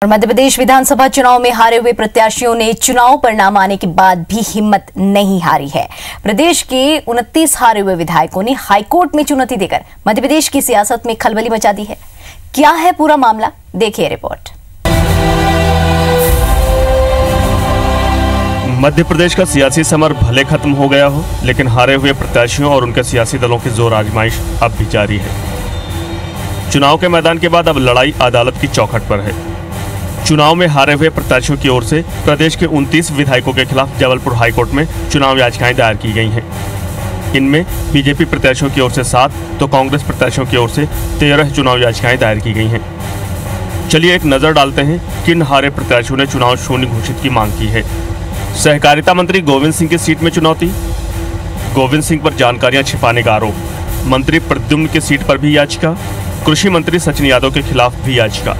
और मध्य प्रदेश विधानसभा चुनाव में हारे हुए प्रत्याशियों ने चुनाव परिणाम आने के बाद भी हिम्मत नहीं हारी है। प्रदेश के 29 हारे हुए विधायकों ने हाईकोर्ट में चुनौती देकर मध्य प्रदेश की सियासत में खलबली मचा दी है। क्या है पूरा मामला, देखिए रिपोर्ट। मध्य प्रदेश का सियासी समर भले खत्म हो गया हो, लेकिन हारे हुए प्रत्याशियों और उनके सियासी दलों की जोर आजमाइश अब भी जारी है। चुनाव के मैदान के बाद अब लड़ाई अदालत की चौखट पर है। चुनाव में हारे हुए प्रत्याशियों की ओर से प्रदेश के 29 विधायकों के खिलाफ जबलपुर हाईकोर्ट में चुनाव याचिकाएं दायर की गई हैं। इनमें बीजेपी प्रत्याशियों की ओर से 7 तो कांग्रेस प्रत्याशियों की ओर से 13 चुनाव याचिकाएं दायर की गई हैं। चलिए एक नजर डालते हैं किन हारे प्रत्याशियों ने चुनाव शून्य घोषित की मांग की है। सहकारिता मंत्री गोविंद सिंह की सीट में चुनौती, गोविंद सिंह पर जानकारियां छिपाने का आरोप। मंत्री प्रद्युम्न की सीट पर भी याचिका, कृषि मंत्री सचिन यादव के खिलाफ भी याचिका।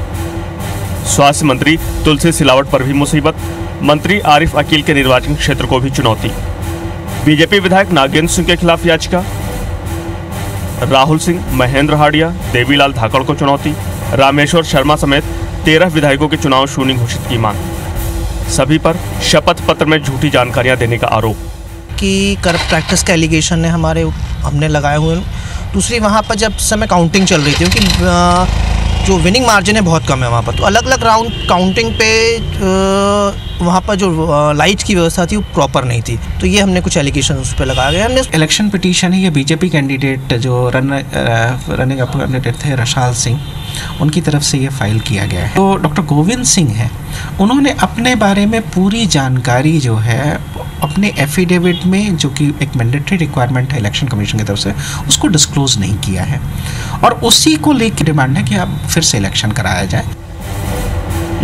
स्वास्थ्य मंत्री तुलसी सिलावट पर भी मुसीबत, मंत्री आरिफ अकील के निर्वाचन क्षेत्र को भी चुनौती। बीजेपी विधायक नागेंद्र सिंह के खिलाफ याचिका, राहुल सिंह, महेंद्र हाडिया, देवीलाल धाकड़ को चुनौती। रामेश्वर शर्मा समेत 13 विधायकों के चुनाव शून्य घोषित की मांग। सभी पर शपथ पत्र में झूठी जानकारियां देने का आरोप कि करप्ट प्रैक्टिस का एलिगेशन है हमने लगाए हुए। दूसरी वहाँ पर जब समय काउंटिंग चल रही थी, क्योंकि जो विनिंग मार्जिन है बहुत कम है वहाँ पर, तो अलग अलग राउंड काउंटिंग पे वहाँ पर जो लाइट की व्यवस्था थी वो प्रॉपर नहीं थी, तो ये हमने कुछ एलिगेशन उस पर लगाया गया। हमने इलेक्शन पिटीशन है, ये बीजेपी कैंडिडेट जो रनिंग अप कैंडिडेट थे रशाल सिंह, उनकी तरफ से ये फाइल किया गया है। तो डॉक्टर गोविंद सिंह हैं, उन्होंने अपने बारे में पूरी जानकारी जो है अपने एफिडेविट में, जो कि एक मैंडेटरी रिक्वायरमेंट है इलेक्शन कमीशन की तरफ से, उसको डिस्क्लोज नहीं किया है और उसी को लेकर डिमांड है कि अब फिर से इलेक्शन कराया जाए।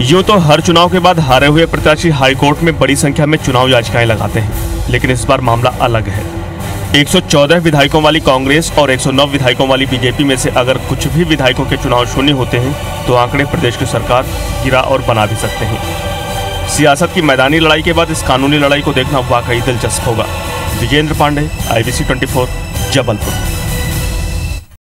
यूं तो हर चुनाव के बाद हारे हुए प्रत्याशी हाईकोर्ट में बड़ी संख्या में चुनाव याचिकाएं लगाते हैं, लेकिन इस बार मामला अलग है। 114 विधायकों वाली कांग्रेस और 109 विधायकों वाली बीजेपी में से अगर कुछ भी विधायकों के चुनाव शून्य होते हैं तो आंकड़े प्रदेश की सरकार गिरा और बना भी सकते हैं। सियासत की मैदानी लड़ाई के बाद इस कानूनी लड़ाई को देखना वाकई दिलचस्प होगा। विजेंद्र पांडे, IBC 24, जबलपुर।